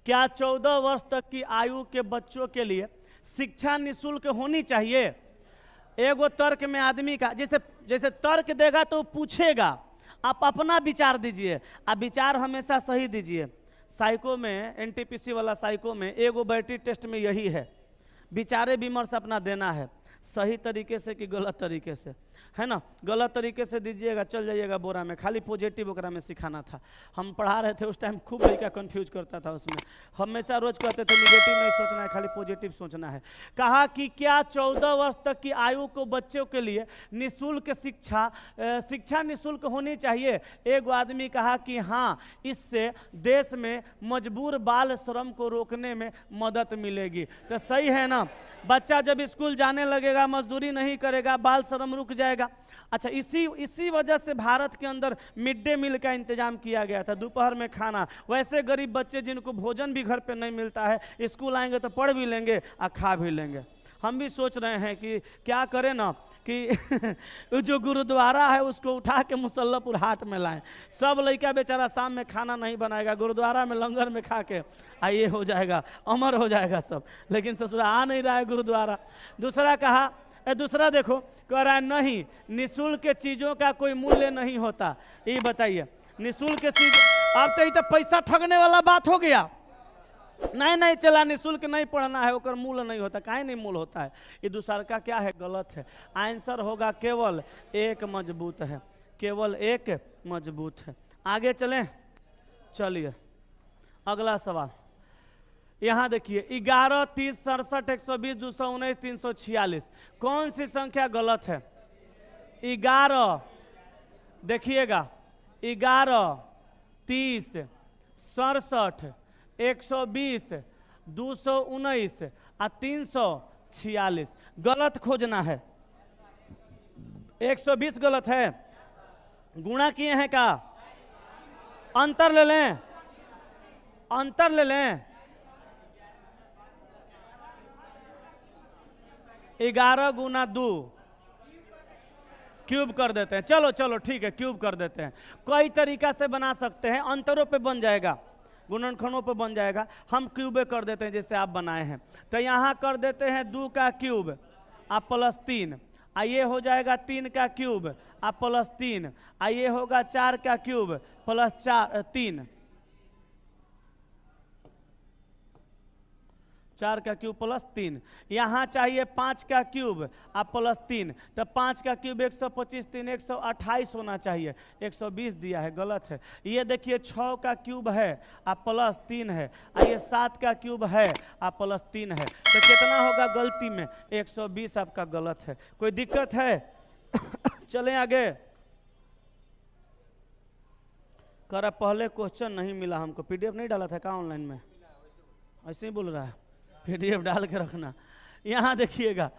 क्या 14 वर्ष तक की आयु के बच्चों के लिए शिक्षा निःशुल्क होनी चाहिए? एगो तर्क में आदमी का जैसे जैसे तर्क देगा तो पूछेगा, आप अपना विचार दीजिए, आप विचार हमेशा सही दीजिए। साइको में, एनटीपीसी वाला साइको में एगो बैटरी टेस्ट में यही है, विचारे विमर्श अपना देना है, सही तरीके से कि गलत तरीके से, है ना। गलत तरीके से दीजिएगा चल जाइएगा बोरा में, खाली पॉजिटिव ओकरा में सिखाना था। हम पढ़ा रहे थे उस टाइम, खूब लड़का कंफ्यूज करता था उसमें, हमेशा रोज कहते थे निगेटिव नहीं सोचना है, खाली पॉजिटिव सोचना है। कहा कि क्या 14 वर्ष तक की आयु को बच्चों के लिए निःशुल्क शिक्षा निःशुल्क होनी चाहिए? एक आदमी कहा कि हाँ, इससे देश में मजबूर बाल श्रम को रोकने में मदद मिलेगी। तो सही है ना, बच्चा जब स्कूल जाने लगेगा, मजदूरी नहीं करेगा, बाल श्रम रुक जाएगा। अच्छा, इसी वजह से भारत के अंदर मिड डे मील का इंतजाम किया गया था, दोपहर में खाना। वैसे गरीब बच्चे जिनको भोजन भी घर पे नहीं मिलता है, स्कूल आएंगे तो पढ़ भी लेंगे और खा भी लेंगे। हम भी सोच रहे हैं कि क्या करें ना कि जो गुरुद्वारा है उसको उठा के मुसल्लपुर हाट में लाएं। सब लड़का बेचारा शाम में खाना नहीं बनाएगा, गुरुद्वारा में लंगर में खा के ये हो जाएगा, अमर हो जाएगा सब। लेकिन ससुरा आ नहीं रहा है गुरुद्वारा। दूसरा देखो, कह रहा है नहीं, निःशुल्क चीज़ों का कोई मूल्य नहीं होता। ये बताइए, निःशुल्क चीज, अब तो पैसा ठगने वाला बात हो गया। नहीं चला, निःशुल्क नहीं पढ़ना है, ओकर मूल्य नहीं होता। काहे नहीं मूल्य होता है? ये दूसरा का क्या है, गलत है। आंसर होगा केवल एक मजबूत है, केवल एक मजबूत है। आगे चलें, चलिए अगला सवाल यहाँ देखिए, 11, 30, 67, 120, 219, 346, कौन सी संख्या गलत है? 11, देखिएगा, 11, 30, 67, 120, 219 और 346 गलत खोजना है। 120 गलत है, गुणा किए हैं क्या? अंतर ले लें, अंतर ले लें। 11 गुना 2 क्यूब कर देते हैं। चलो ठीक है, क्यूब कर देते हैं। कई तरीका से बना सकते हैं, अंतरों पे बन जाएगा, गुणनखंडों पे बन जाएगा। हम क्यूबे कर देते हैं जैसे आप बनाए हैं। तो यहाँ कर देते हैं 2 का क्यूब आप प्लस 3, ये हो जाएगा 3 का क्यूब आप प्लस 3, ये होगा 4 का क्यूब प्लस 3, 4 का क्यूब प्लस 3। यहाँ चाहिए 5 का क्यूब आप प्लस 3, तो 5 का क्यूब 125, 3 128 होना चाहिए, 120 दिया है, गलत है। ये देखिए 6 का क्यूब है आप प्लस 3 है, ये 7 का क्यूब है आप प्लस 3 है, तो कितना होगा गलती में? 120 आपका गलत है। कोई दिक्कत है? चलें आगे। कह रहा पहले क्वेश्चन नहीं मिला हमको, पीडीएफ नहीं डाला था क्या ऑनलाइन में? ऐसे ही बोल रहा है, पीडीएफ डाल के रखना। यहाँ देखिएगा,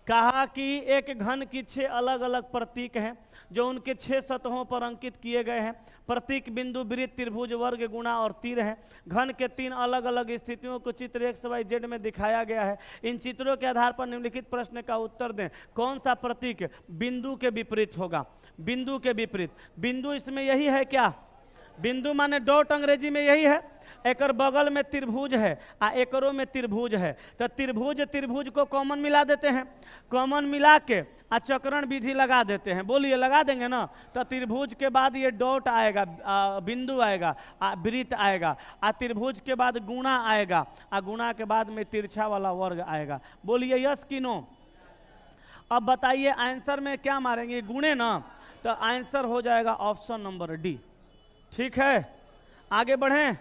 कहा कि एक घन की 6 अलग अलग प्रतीक हैं जो उनके 6 सतहों पर अंकित किए गए हैं। प्रतीक बिंदु, वृत्त, त्रिभुज, वर्ग, गुणा और तीर हैं। घन के 3 अलग अलग स्थितियों को चित्र XYZ में दिखाया गया है। इन चित्रों के आधार पर निम्नलिखित प्रश्न का उत्तर दें। कौन सा प्रतीक बिंदु के विपरीत होगा? बिंदु के विपरीत, बिंदु इसमें यही है क्या? बिंदु माने डॉट, अंग्रेजी में यही है। एकर बगल में त्रिभुज है एकरों में त्रिभुज है, तो त्रिभुज को कॉमन मिला देते हैं। कॉमन मिला के चक्रण विधि लगा देते हैं। बोलिए, लगा देंगे ना? तो त्रिभुज के बाद ये डॉट आएगा, बिंदु आएगा, वृत्त आएगा, त्रिभुज के बाद गुणा आएगा, गुणा के बाद में तिरछा वाला वर्ग आएगा। बोलिए यस कि नो? अब बताइए आंसर में क्या मारेंगे? गुणे ना, तो आंसर हो जाएगा ऑप्शन नंबर डी। ठीक है, आगे बढ़ें।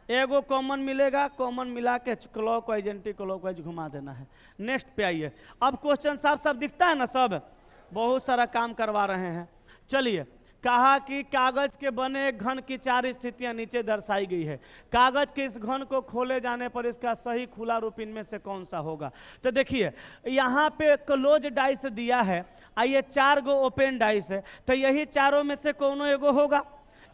एगो कॉमन मिलेगा, कॉमन मिला के क्लॉकवाइज एंटी क्लॉकवाइज घुमा देना है। नेक्स्ट पे आइए। अब क्वेश्चन साफ साफ दिखता है ना, सब बहुत सारा काम करवा रहे हैं। चलिए, कहा कि कागज के बने एक घन की 4 स्थितियां नीचे दर्शाई गई है। कागज के इस घन को खोले जाने पर इसका सही खुला रूप इनमें से कौन सा होगा? तो देखिए, यहाँ पे क्लोज डाइस दिया है, ये 4 गो ओपन डाइस है, तो यही चारों में से कोनो एगो होगा।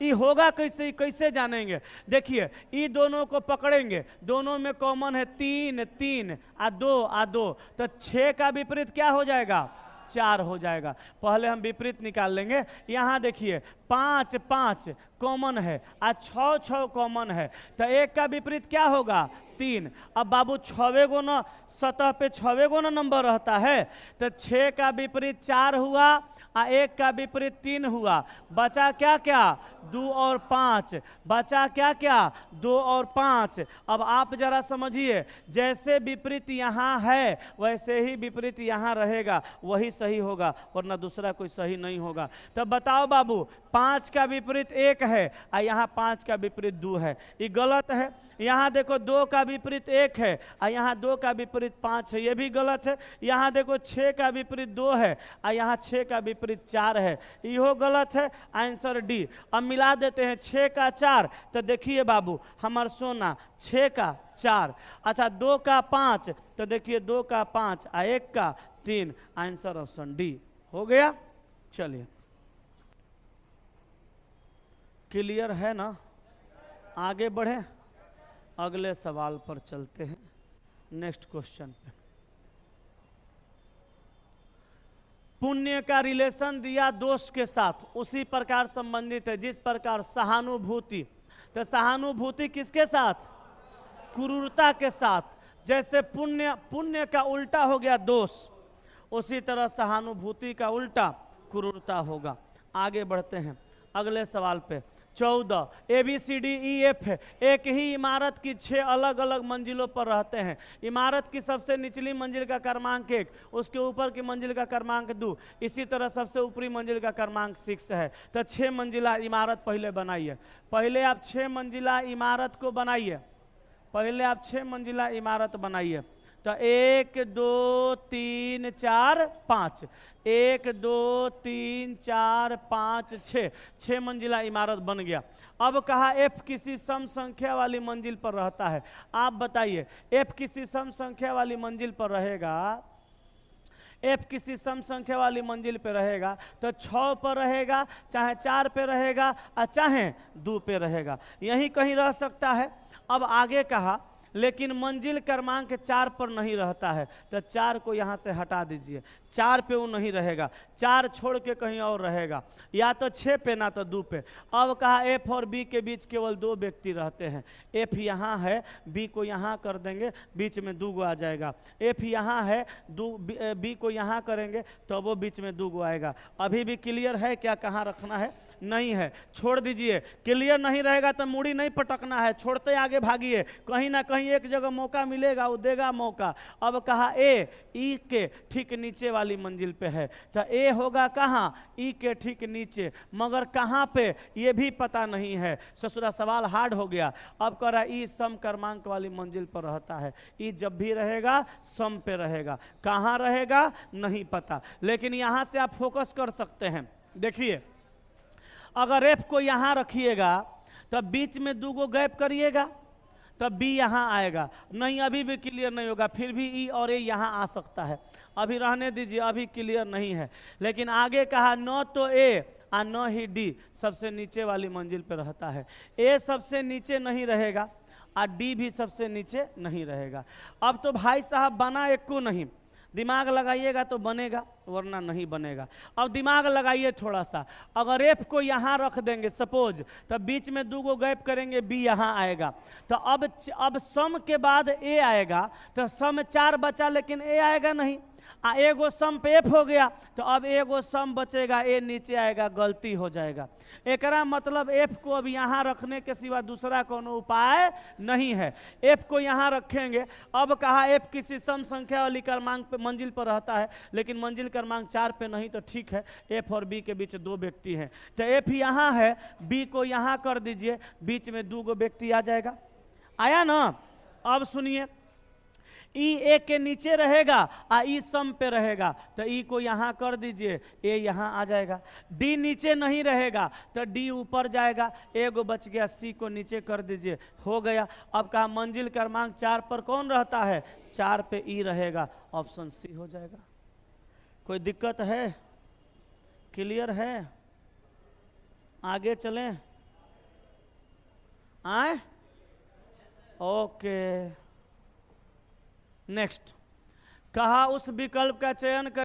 ये होगा कैसे, कैसे जानेंगे? देखिए, ये दोनों को पकड़ेंगे, दोनों में कॉमन है 3 3 और 2 और 2, तो 6 का विपरीत क्या हो जाएगा? 4 हो जाएगा। पहले हम विपरीत निकाल लेंगे। यहाँ देखिए 5 5 कॉमन है और 6 6 कॉमन है, तो 1 का विपरीत क्या होगा 3। अब बाबू 6वें गो न सतह पे 6वें गो न नंबर रहता है, तो 6 का विपरीत 4 हुआ और 1 का विपरीत 3 हुआ, बचा क्या क्या 2 और 5, बचा क्या क्या 2 और 5। अब आप जरा समझिए, जैसे विपरीत यहाँ है वैसे ही विपरीत यहाँ रहेगा, वही सही होगा वरना दूसरा कोई सही नहीं होगा। तब बताओ बाबू 5 का विपरीत 1 है और यहाँ 5 का विपरीत 2 है, ये गलत है। यहाँ देखो 2 का विपरीत 1 है और यहाँ 2 का विपरीत 5 है, ये भी गलत है। यहाँ देखो 6 का विपरीत 2 है और यहाँ 6 का विपरीत 4 है, यो गलत है। Answer D. अब मिला देते हैं 6 का 4, तो देखिए बाबू हमार सोना 6 का 4, अच्छा 2 का 5, तो देखिए 2 का 5 और 1 का 3, आंसर ऑप्शन डी हो गया। चलिए क्लियर है ना, आगे बढ़े, अगले सवाल पर चलते हैं, नेक्स्ट क्वेश्चन पे। पुण्य का रिलेशन दिया दोष के साथ, उसी प्रकार संबंधित है जिस प्रकार सहानुभूति, तो सहानुभूति किसके साथ, क्रूरता के साथ। जैसे पुण्य का उल्टा हो गया दोष, उसी तरह सहानुभूति का उल्टा क्रूरता होगा। आगे बढ़ते हैं अगले सवाल पे। 14 ABCDEF है, एक ही इमारत की 6 अलग अलग मंजिलों पर रहते हैं। इमारत की सबसे निचली मंजिल का क्रमांक 1, उसके ऊपर की मंजिल का क्रमांक 2, इसी तरह सबसे ऊपरी मंजिल का क्रमांक 6 है। तो 6 मंजिला इमारत पहले बनाइए। पहले आप 6 मंजिला इमारत को बनाइए, पहले आप 6 मंजिला इमारत बनाइए। तो 1 2 3 4 5, 1 2 3 4 5 6, 6 मंजिला इमारत बन गया। अब कहा F किसी सम संख्या वाली मंजिल पर रहता है। आप बताइए F किसी सम संख्या वाली मंजिल पर रहेगा, F किसी सम संख्या वाली मंजिल पे रहेगा तो 6 पर रहेगा, चाहे 4 पे रहेगा और चाहे 2 पे रहेगा, यहीं कहीं रह सकता है। अब आगे कहा लेकिन मंजिल क्रमांक 4 पर नहीं रहता है, तो 4 को यहाँ से हटा दीजिए, 4 पे वो नहीं रहेगा, 4 छोड़ के कहीं और रहेगा, या तो 6 पे ना तो 2 पे। अब कहा F और B के बीच केवल 2 व्यक्ति रहते हैं। F यहाँ है, B को यहाँ कर देंगे, बीच में 2 गो आ जाएगा। F यहाँ है, B को यहाँ करेंगे तो वो बीच में 2 गो आएगा। अभी भी क्लियर है क्या, कहाँ रखना है? नहीं है, छोड़ दीजिए। क्लियर नहीं रहेगा तो मुड़ी नहीं पटकना है, छोड़ते आगे भागिए, कहीं ना कहीं एक जगह मौका मिलेगा, वो देगा मौका। अब कहा ए ई के ठीक नीचे वाली मंजिल पे है, तो ए होगा कहाँ, ई के ठीक नीचे, मगर कहाँ पे ये भी पता नहीं है। ससुरा सवाल हार्ड हो गया। अब कह रहा ई सम क्रमांक वाली मंजिल पर रहता है, ई जब भी रहेगा सम पे रहेगा, कहाँ रहेगा नहीं पता, लेकिन यहाँ से आप फोकस कर सकते हैं। देखिए अगर एफ को यहाँ रखिएगा तो बीच में 2 गो गैप करिएगा तब बी यहाँ आएगा, नहीं अभी भी क्लियर नहीं होगा, फिर भी ई और ए यहाँ आ सकता है। अभी रहने दीजिए, अभी क्लियर नहीं है। लेकिन आगे कहा न तो ए और न ही डी सबसे नीचे वाली मंजिल पर रहता है। ए सबसे नीचे नहीं रहेगा और डी भी सबसे नीचे नहीं रहेगा। अब तो भाई साहब बना एक को नहीं, दिमाग लगाइएगा तो बनेगा वरना नहीं बनेगा। अब दिमाग लगाइए थोड़ा सा, अगर एफ को यहाँ रख देंगे सपोज, तब बीच में 2 गो गैप करेंगे, बी यहाँ आएगा, तो अब सम के बाद ए आएगा, तो सम 4 बचा लेकिन ए आएगा नहीं, एगो सम पे एफ हो गया, तो अब एगो सम बचेगा, ए नीचे आएगा, गलती हो जाएगा। एकरा मतलब एफ को अब यहाँ रखने के सिवा दूसरा कोनो उपाय नहीं है। एफ को यहाँ रखेंगे। अब कहा एफ किसी सम संख्या वाली क्रमांक पे मंजिल पर रहता है, लेकिन मंजिल क्रमांक 4 पे नहीं, तो ठीक है एफ और बी के बीच 2 व्यक्ति हैं, तो एफ यहाँ है, बी को यहाँ कर दीजिए, बीच में 2 गो व्यक्ति आ जाएगा। आया ना? अब सुनिए, ई ए के नीचे रहेगा और ई सम पे रहेगा, तो ई को यहाँ कर दीजिए, ए यहाँ आ जाएगा। डी नीचे नहीं रहेगा तो डी ऊपर जाएगा, एगो बच गया, सी को नीचे कर दीजिए, हो गया। अब कहा मंजिल क्रमांक 4 पर कौन रहता है, 4 पे ई रहेगा, ऑप्शन सी हो जाएगा। कोई दिक्कत है? क्लियर है? आगे चलें? आए? ओके। नेक्स्ट कहा उस विकल्प का चयन कर